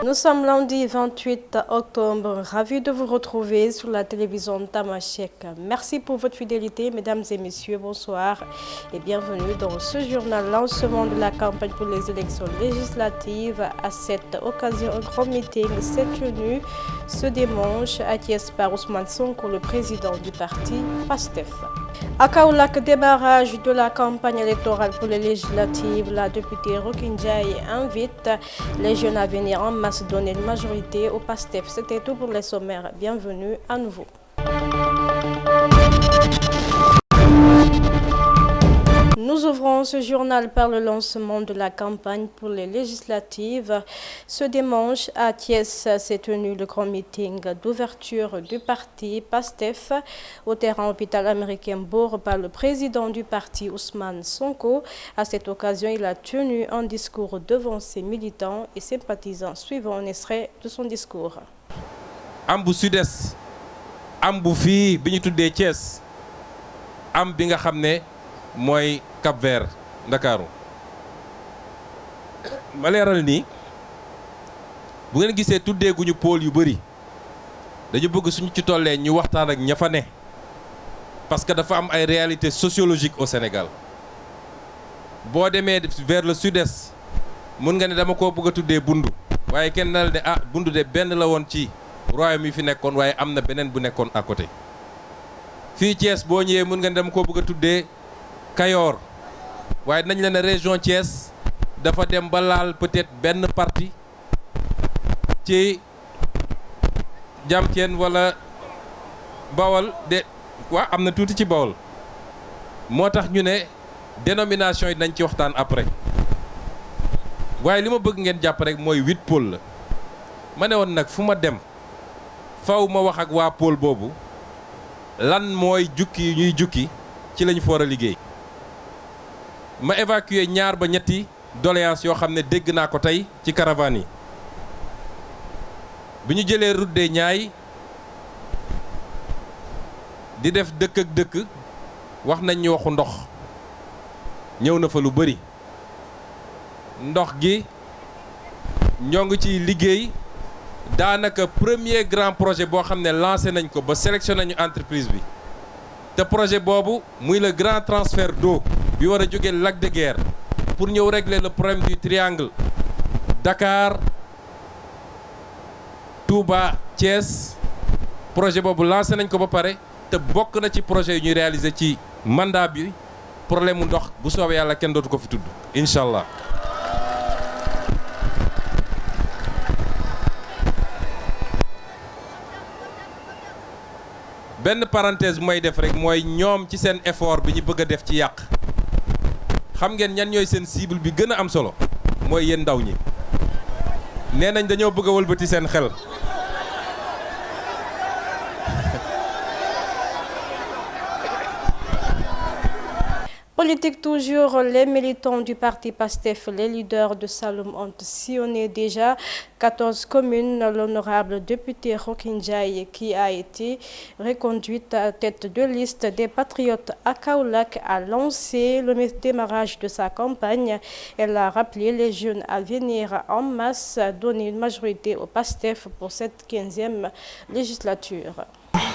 Nous sommes lundi 28 octobre, ravis de vous retrouver sur la télévision Tamashek. Merci pour votre fidélité, mesdames et messieurs, bonsoir et bienvenue dans ce journal lancement de la campagne pour les élections législatives. À cette occasion, un grand meeting s'est tenu ce dimanche à Thiès par Ousmane Sonko, le président du parti PASTEF. À Kaolack, démarrage de la campagne électorale pour les législatives, la députée Rokhaya Ndiaye invite les jeunes à venir en masse donner une majorité au PASTEF. C'était tout pour les sommaires. Bienvenue à nouveau. Nous ouvrons ce journal par le lancement de la campagne pour les législatives. Ce dimanche, à Thiès, s'est tenu le grand meeting d'ouverture du parti PASTEF au terrain hôpital américain Bourg par le président du parti Ousmane Sonko. À cette occasion, il a tenu un discours devant ses militants et sympathisants. Suivant un extrait de son discours. am bu Sud-Est am bu fii bi ñu tuddee Thiès am bi nga xam ne mooy Cap-Vert Ndakaaru ma leeral nii bu ngeen gisee tuddeeguñu pôle yu bëri dañu bëgg suñu ci tollee ñu waxtaan ak ña fa ne parce que dafa am ay réalités sociologiques au Sénégal boo demee vers le sud-est mun nga ne dama koo bëgg a tuddee Bundu waaye kenn dal ne ah Bundu de benn la woon ci royaume yi fi nekkoon waaye am na beneen bu nekkoon à côté fii Thiès boo ñëwee mun nga ne dama koo bëgg a tuddee Kayoor waaye nañ la ne région Thiès dafa dem ba laal peut-être benn parti ci Jamthien wala Bawol de waa am na tuuti ci Bawol moo tax ñu ne dénomination yi nañ ci waxtaan après waaye li ma bëgg ngeen jàpp rek mooy 8 pôles la ma ne woon nag fu ma dem faw ma wax ak waa pôle boobu lan mooy jukki yu ñuy jukki ci lañu fa war a liggéey ma évacuer ñaar ba ñetti doléance yoo xam ne dégg naa ko tey ci caravane yi bi ñu jëlee route des Niayes di def dëkk ak dëkk wax nañ ñu waxu ndox ñëw na fa lu bëri ndox gi ñoo ngi ciy liggéey daanaka premier grand projet boo xam ne lancé nañ ko ba sélectionné nañu entreprise bi te projet boobu muy le grand transfert d'eau bi war a jóge lac de Guiers pour ñëw régler le problème du triangle Dakar Touba Thiès projet boobu lancé nañ ko ba pare te bokk na ci projet yu ñuy réaliser ci mandat bi problème mu ndox bu soobee yàlla kenn dootu ko fi tudd incha allah. benn parenthèse bu may def rek mooy ñoom ci seen effort bi ñu bëgg a def ci yàq xam ngeen ñan ñooy seen cible bi gën a am solo mooy yéen ndaw ñi nee nañ dañoo bëgg a wëlbati seen xel Politique toujours, les militants du parti PASTEF, les leaders de Saloum ont sillonné déjà 14 communes. L'honorable député Rokhaya Ndiaye, qui a été reconduite à tête de liste des patriotes à Kaolack, a lancé le démarrage de sa campagne. Elle a rappelé les jeunes à venir en masse donner une majorité au PASTEF pour cette 15e législature.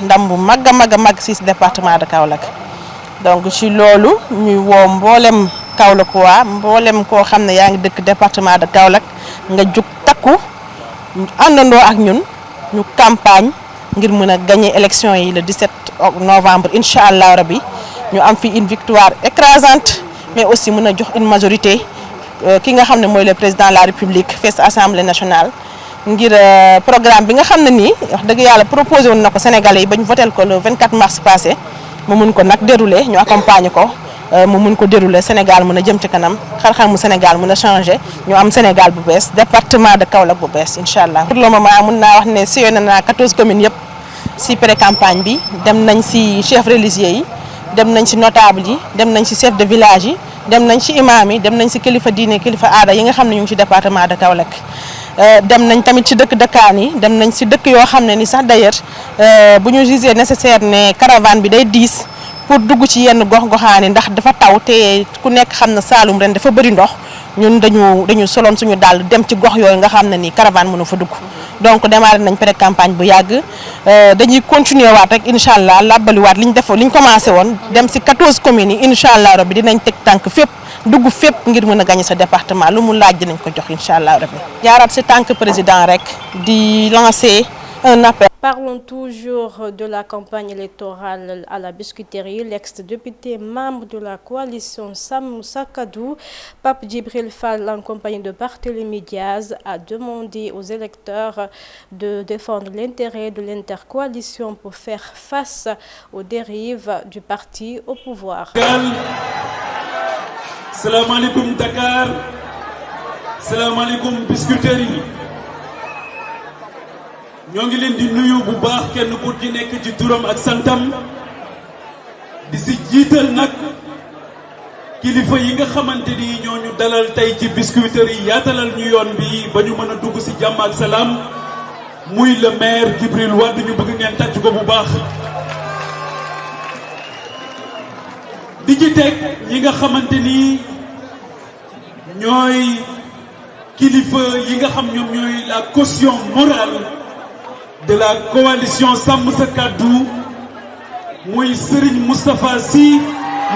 ndam bu mag a mag ci département de Kaolack. donc ci loolu ñuy woo mboolem Kaolack waa mboolem koo xam ne yaa ngi dëkk département de Kaolack nga jug takku àndandoo ak ñun ñu campagne ngir mën a gagner élection yi le 17 novembre incha allah rabi ñu am fi une victoire écrasante mais aussi mën a jox une majorité ki nga xam ne mooy le président de la république fees assemblée nationale ngir programme bi nga xam ne nii wax dëgg yàlla proposé woon na ko Sénégalais yi ba ñu votel ko le 24 mars passé. mu mun ko nag dérouler ñu accompagner ko mu mun ko dérouler Sénégal mën a jëm ci kanam xar-xar mu Sénégal mën a changer ñu am Sénégal bu bees département de Kaolack bu bees incha allah. pour le moment mun naa wax ne sillonné naa 14 communes yëpp si pré-campagne bi dem nañ si chef religieux yi dem nañ si notable yi dem nañ si chef de village yi dem nañ si imam yi dem nañ si kilifa diine kilifa aada yi nga xam ne ñu ngi ci département de Kaolack. dem nañ tamit ci dëkkaan yi dem nañ si dëkk yoo xam ne ni sax d'ailleurs bu ñu gisee nécessaire ne caravane bi day diis pour dugg ci yenn gox-goxaani ndax dafa taw te ku nekk xam na Saloum ren dafa bëri ndox ñun dañu soloon suñu dàll dem ci gox yooyu nga xam ne ni caravane mënu fa dugg donc démarré nañ pré campagne bu yàgg dañuy continuer waat rek incha allah labbaliwaat liñ defoon liñ commencé woon dem si 14 communes yi incha allah rabbi dinañ teg tànk fépp dugg fépp ngir mën a gagner sa département lu mu laaj dinañ ko jox incha allah rabbi jaaraat si tànk président rek di lancer un appel. Parlons toujours de la campagne électorale à la Biscuiterie. L'ex-député membre de la coalition Sam Sa Kaddu, Pape Djibril Fall, en compagnie de Barthélémy Diaz, a demandé aux électeurs de défendre l'intérêt de l'intercoalition pour faire face aux dérives du parti au pouvoir. Salam alaikum Dakar, salam alaikum Biscuiterie. ñoo ngi leen di nuyu bu baax kenn ku ci nekk ci turam ak santam di si jiital nag kilifa yi nga xamante ni ñooñu dalal tey ci Biscuiterie yi yaatalal ñu yoon bi ba ñu mën a dugg si jàmm ak salaam muy le maire Djibril Wade ñu bëgg ngeen tàcc ko bu baax. di ci teg ñi nga xamante ni ñooy kilifa yi nga xam ñoom ñooy la caution morale de la coalition Sam Sa Kaddu muy Serigne Moustapha Sy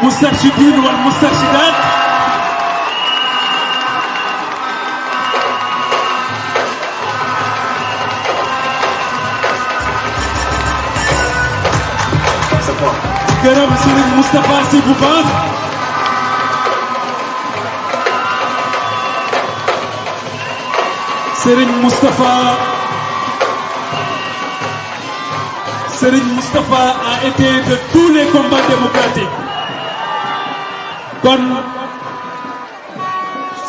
Moustarchidine wal Moustarchidat gërëm Serigne Moustapha Sy bu baax Serigne Moustapha a été de tous les combats démocratiques. Kon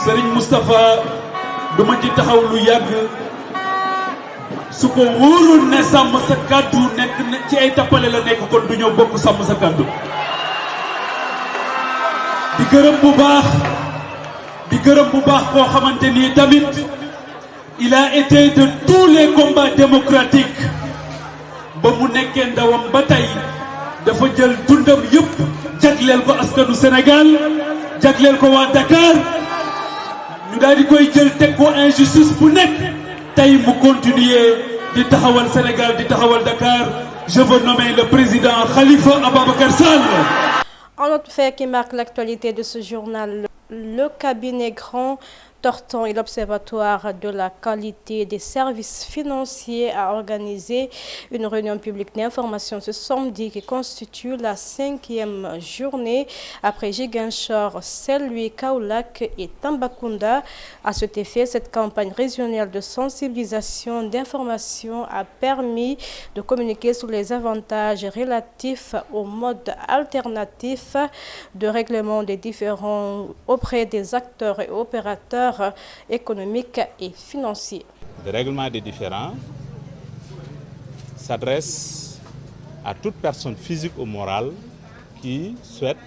Serigne Moustapha du ma ci taxaw lu yàgg su ko wóoroon ne Sàmm Sa Kaddu nekk ci ay tappale la nekk kon du ñëw bokk Sàmm Sa Kaddu. di gërëm bu baax koo xamante ni tamit il a été de tous les combats démocratiques. ba mu nekkee ndawam ba tey dafa jël dundam yëpp jagleel ko askanu Sénégal jagleel ko waa Dakar ñu daal di koy jël teg ko injustice bu nekk tey mu continuer di taxawal Sénégal di taxawal Dakar. Je veux nommer le président Khalifa Ababacar Sall. Un autre fait qui marque l'actualité de ce journal, le cabinet Grant Thornton et l'Observatoire de la qualité des services financiers a organisé une réunion publique d'information ce samedi qui constitue la 5e journée après Ziguinchor, Saint-Louis, Kaolack et Tambacounda. À cet effet, cette campagne régionale de sensibilisation d'information a permis de communiquer sur les avantages relatifs aux modes alternatifs de règlement des différends auprès des acteurs et opérateurs économiques et financiers. Le règlement des différends s'adresse à toute personne physique ou morale qui souhaite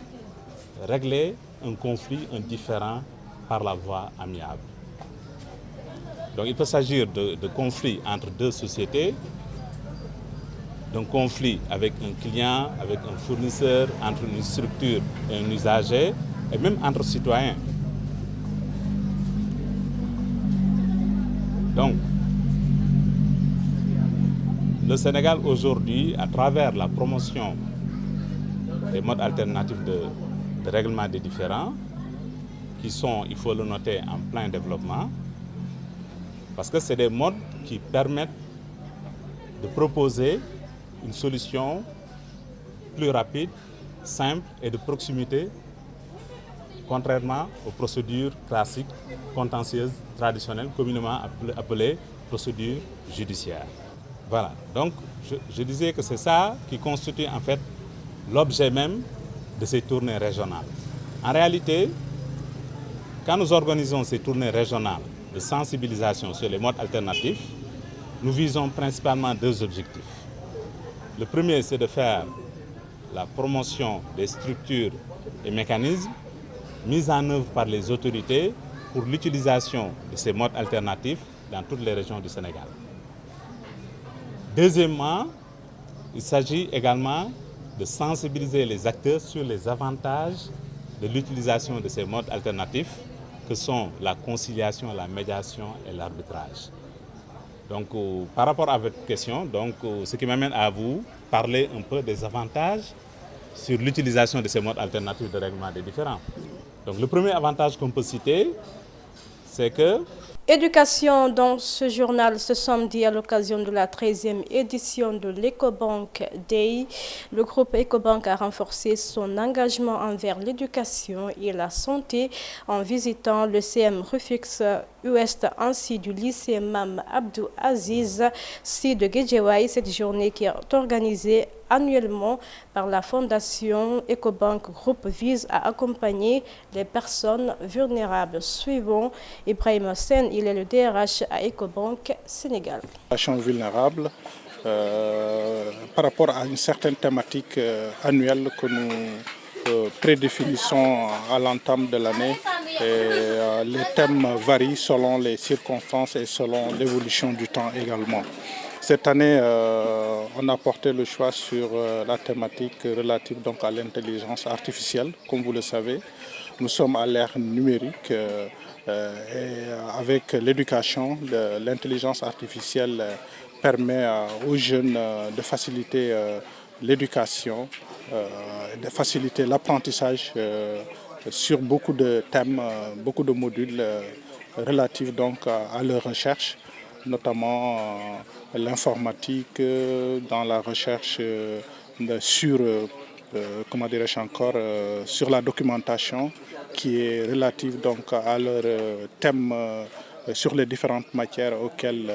régler un conflit, un différend par la voie amiable. Donc il peut s'agir de conflits entre deux sociétés, d'un conflit avec un client, avec un fournisseur, entre une structure et un usager, et même entre citoyens. Donc, le Sénégal aujourd'hui, à travers la promotion des modes alternatifs de règlement des différends, qui sont, il faut le noter, en plein développement, parce que c'est des modes qui permettent de proposer une solution plus rapide, simple et de proximité, contrairement aux procédures classiques, contentieuses, traditionnelles, communément appelées procédures judiciaires. Voilà, donc je disais que c'est ça qui constitue en fait l'objet même de ces tournées régionales. En réalité, quand nous organisons ces tournées régionales de sensibilisation sur les modes alternatifs, nous visons principalement deux objectifs. Le premier, c'est de faire la promotion des structures et mécanismes mis en œuvre par les autorités pour l'utilisation de ces modes alternatifs dans toutes les régions du Sénégal. Deuxièmement, il s'agit également de sensibiliser les acteurs sur les avantages de l'utilisation de ces modes alternatifs que sont la conciliation, la médiation et l'arbitrage. Donc, par rapport à votre question, ce qui m'amène à vous parler un peu des avantages sur l'utilisation de ces modes alternatifs de règlement des différends. Donc, le premier avantage qu'on peut citer, c'est que... Éducation dans ce journal ce samedi à l'occasion de la 13e édition de l'Ecobank Day. Le groupe Ecobank a renforcé son engagement envers l'éducation et la santé en visitant le CM Rufisque Ouest ainsi du lycée Mam Abdou Aziz, site de Guédiawaye. Cette journée qui est organisée annuellement par la Fondation Ecobank Group vise à accompagner les personnes vulnérables. Suivons Ibrahim Sen, il est le DRH à Ecobank Sénégal. Les personnes vulnérables par rapport à une certaine thématique annuelle que nous prédéfinissons à l'entame de l'année. Les thèmes varient selon les circonstances et selon l'évolution du temps également. Cette année, on a porté le choix sur la thématique relative donc à l'intelligence artificielle. Comme vous le savez, nous sommes à l'ère numérique et avec l'éducation, l'intelligence artificielle permet aux jeunes de faciliter l'éducation, de faciliter l'apprentissage sur beaucoup de thèmes, beaucoup de modules relatifs donc à leur recherche, notamment l'informatique, dans la recherche sur, comment dirais-je encore, sur la documentation qui est relative donc à leur thème sur les différentes matières auxquelles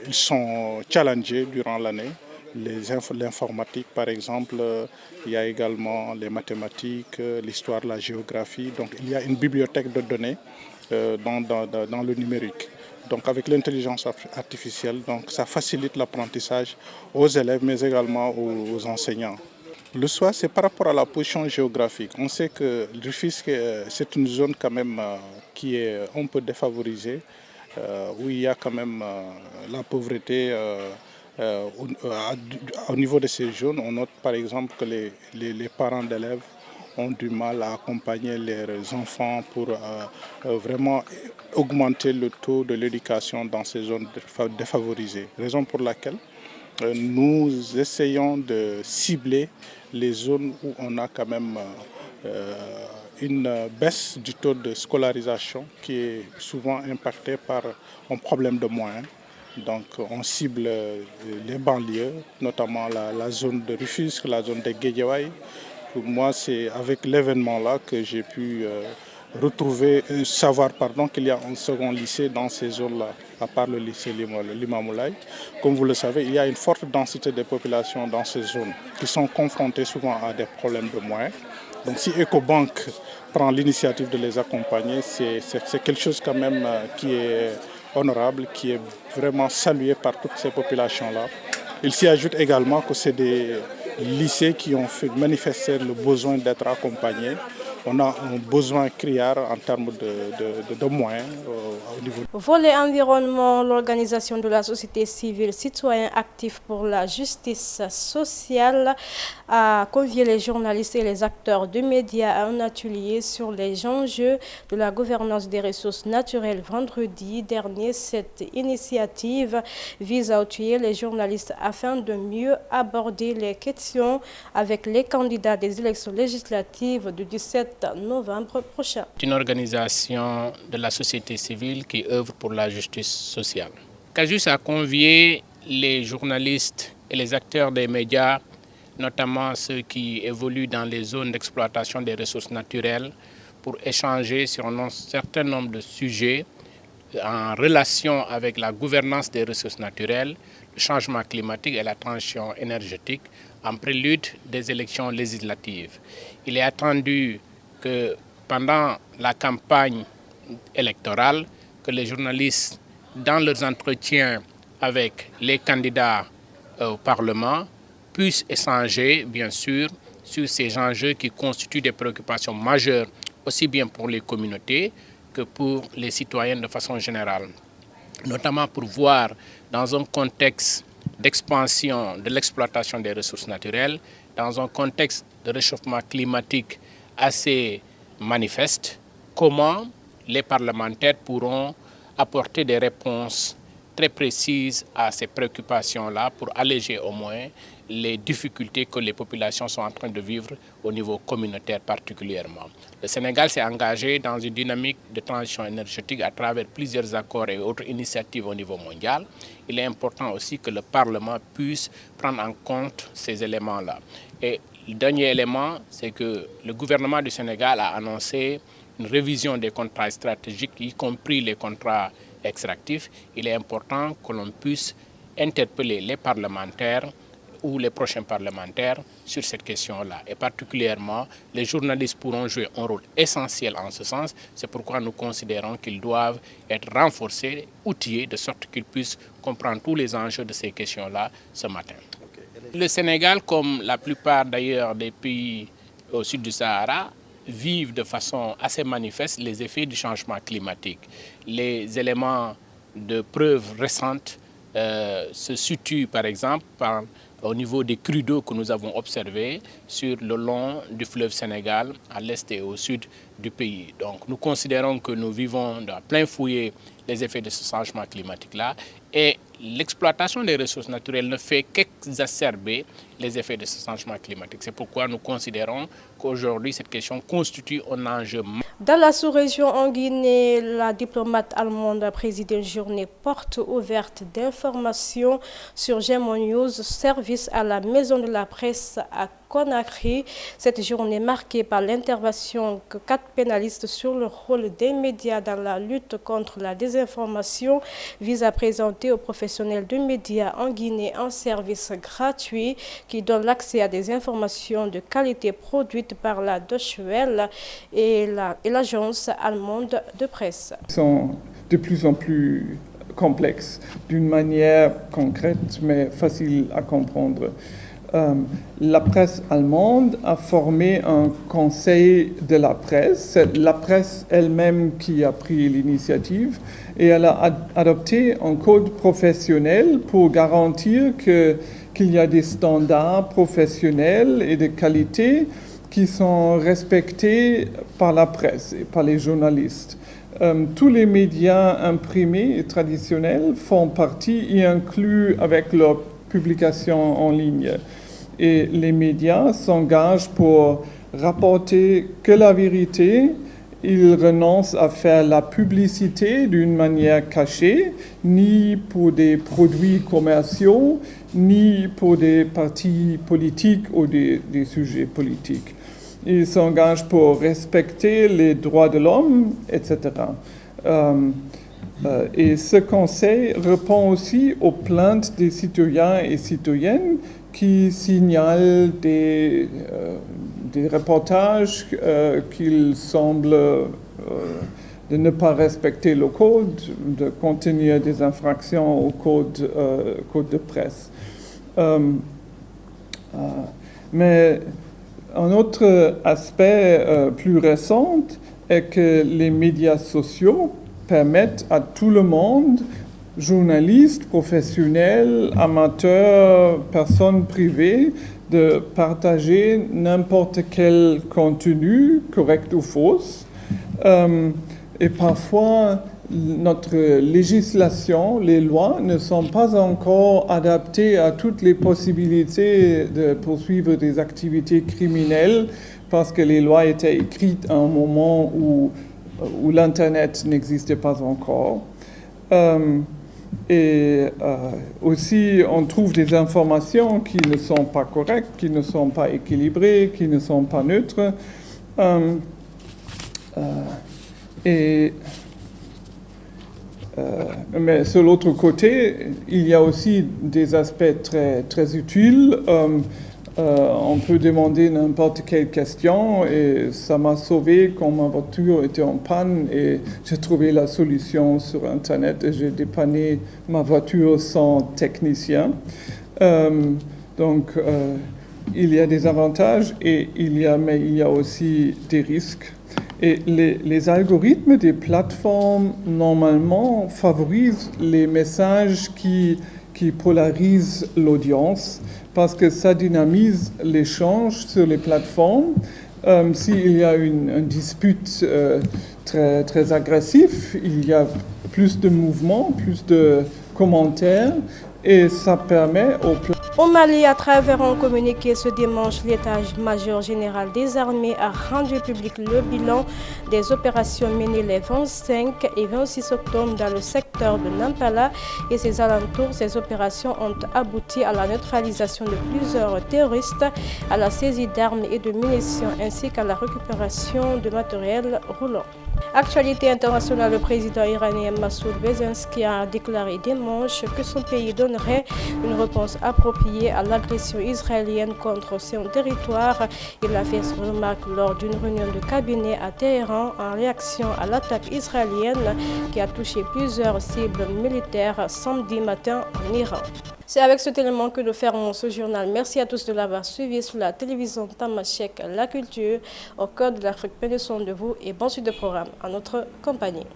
ils sont challengés durant l'année. L'informatique par exemple, il y a également les mathématiques, l'histoire, la géographie. Donc il y a une bibliothèque de données dans le numérique. Donc avec l'intelligence artificielle, donc ça facilite l'apprentissage aux élèves mais également aux enseignants. Le choix, c'est par rapport à la position géographique. On sait que Rufisque, c'est une zone quand même qui est un peu défavorisée, où il y a quand même la pauvreté au niveau de ces zones. On note par exemple que les parents d'élèves ont du mal à accompagner leurs enfants pour vraiment augmenter le taux de l'éducation dans ces zones défavorisées. Raison pour laquelle nous essayons de cibler les zones où on a quand même une baisse du taux de scolarisation qui est souvent impacté par un problème de moyens. Donc on cible les banlieues, notamment la zone de Rufisque, la zone de Guédiawaye. Pour moi, c'est avec l'événement-là que j'ai pu savoir qu'il y a un second lycée dans ces zones-là, à part le lycée Limamoulaye. Comme vous le savez, il y a une forte densité de population dans ces zones qui sont confrontées souvent à des problèmes de moyens. Donc si Ecobank prend l'initiative de les accompagner, c'est quelque chose quand même qui est honorable, qui est vraiment salué par toutes ces populations-là. Il s'y ajoute également que c'est des lycées qui ont fait manifester le besoin d'être accompagnés. On a un besoin criard en termes de moyens au niveau. Volet environnement, l'organisation de la société civile citoyen actif pour la justice sociale a convié les journalistes et les acteurs de médias à un atelier sur les enjeux de la gouvernance des ressources naturelles vendredi dernier. Cette initiative vise à outiller les journalistes afin de mieux aborder les questions avec les candidats des élections législatives du 17 novembre prochain. C'est une organisation de la société civile qui œuvre pour la justice sociale. CAJUS a convié les journalistes et les acteurs des médias, notamment ceux qui évoluent dans les zones d'exploitation des ressources naturelles, pour échanger sur un certain nombre de sujets en relation avec la gouvernance des ressources naturelles, le changement climatique et la transition énergétique en prélude des élections législatives. Il est attendu que pendant la campagne électorale, que les journalistes, dans leurs entretiens avec les candidats au Parlement, puissent échanger, bien sûr, sur ces enjeux qui constituent des préoccupations majeures, aussi bien pour les communautés que pour les citoyens de façon générale. Notamment pour voir, dans un contexte d'expansion de l'exploitation des ressources naturelles, dans un contexte de réchauffement climatique assez manifeste, comment les parlementaires pourront apporter des réponses très précises à ces préoccupations-là pour alléger au moins les difficultés que les populations sont en train de vivre au niveau communautaire particulièrement. Le Sénégal s'est engagé dans une dynamique de transition énergétique à travers plusieurs accords et autres initiatives au niveau mondial. Il est important aussi que le Parlement puisse prendre en compte ces éléments-là. Et le dernier élément, c'est que le gouvernement du Sénégal a annoncé une révision des contrats stratégiques, y compris les contrats extractifs. Il est important que l'on puisse interpeller les parlementaires ou les prochains parlementaires sur cette question-là. Et particulièrement, les journalistes pourront jouer un rôle essentiel en ce sens. C'est pourquoi nous considérons qu'ils doivent être renforcés, outillés, de sorte qu'ils puissent comprendre tous les enjeux de ces questions-là ce matin. Le Sénégal, comme la plupart d'ailleurs des pays au sud du Sahara, vivent de façon assez manifeste les effets du changement climatique. Les éléments de preuve récentes se situent par exemple au niveau des crues d'eau que nous avons observés sur le long du fleuve Sénégal, à l'est et au sud du pays. Donc nous considérons que nous vivons dans plein fouet les effets de ce changement climatique-là et l'exploitation des ressources naturelles ne fait qu'exacerber les effets de ce changement climatique. C'est pourquoi nous considérons qu'aujourd'hui, cette question constitue un enjeu. Dans la sous-région en Guinée, la diplomate allemande a présidé une journée porte ouverte d'information sur Gémon News, service à la maison de la presse à Conakry. Cette journée marquée par l'intervention de 4 pénalistes sur le rôle des médias dans la lutte contre la désinformation vise à présenter aux professionnels de médias en Guinée un service gratuit qui donne l'accès à des informations de qualité produites par la Deutsche Welle et l'agence allemande de presse. Ils sont de plus en plus complexes, d'une manière concrète mais facile à comprendre. La presse allemande a formé un conseil de la presse. C'est la presse elle-même qui a pris l'initiative et elle a adopté un code professionnel pour garantir qu'il y a des standards professionnels et de qualité qui sont respectés par la presse et par les journalistes. Tous les médias imprimés et traditionnels font partie, y inclus avec leurs publications en ligne. Et les médias s'engagent pour rapporter que la vérité. Ils renoncent à faire la publicité d'une manière cachée, ni pour des produits commerciaux, ni pour des partis politiques ou des sujets politiques. Ils s'engagent pour respecter les droits de l'homme, etc. Et ce conseil répond aussi aux plaintes des citoyens et citoyennes qui signalent des reportages qu'ils semblent de ne pas respecter le code, de contenir des infractions au code de presse. Mais un autre aspect plus récent est que les médias sociaux permettent à tout le monde, journalistes, professionnels, amateurs, personnes privées, de partager n'importe quel contenu, correct ou faux. Et parfois, notre législation, les lois, ne sont pas encore adaptées à toutes les possibilités de poursuivre des activités criminelles parce que les lois étaient écrites à un moment où l'Internet n'existait pas encore. Et aussi, on trouve des informations qui ne sont pas correctes, qui ne sont pas équilibrées, qui ne sont pas neutres. Mais sur l'autre côté, il y a aussi des aspects très, très utiles. On peut demander n'importe quelle question et ça m'a sauvé quand ma voiture était en panne et j'ai trouvé la solution sur Internet et j'ai dépanné ma voiture sans technicien. Donc, il y a des avantages mais il y a aussi des risques. Et les algorithmes des plateformes, normalement, favorisent les messages qui qui polarise l'audience parce que ça dynamise l'échange sur les plateformes. S'il y a une dispute très agressive, il y a plus de mouvements, plus de commentaires et ça permet Au Mali, à travers un communiqué ce dimanche, l'état-major général des armées a rendu public le bilan des opérations menées les 25 et 26 octobre dans le secteur de Nampala et ses alentours. Ces opérations ont abouti à la neutralisation de plusieurs terroristes, à la saisie d'armes et de munitions ainsi qu'à la récupération de matériel roulant. Actualité internationale, le président iranien Massoud Pezeshkian a déclaré dimanche que son pays donnerait une réponse appropriée à l'agression israélienne contre son territoire. Il a fait cette remarque lors d'une réunion de cabinet à Téhéran en réaction à l'attaque israélienne qui a touché plusieurs cibles militaires samedi matin en Iran. C'est avec cet élément que nous fermons ce journal. Merci à tous de l'avoir suivi sur la télévision Tamashek La Culture. Au cœur de l'Afrique, prenez soin de vous et bon suite de programme à notre compagnie.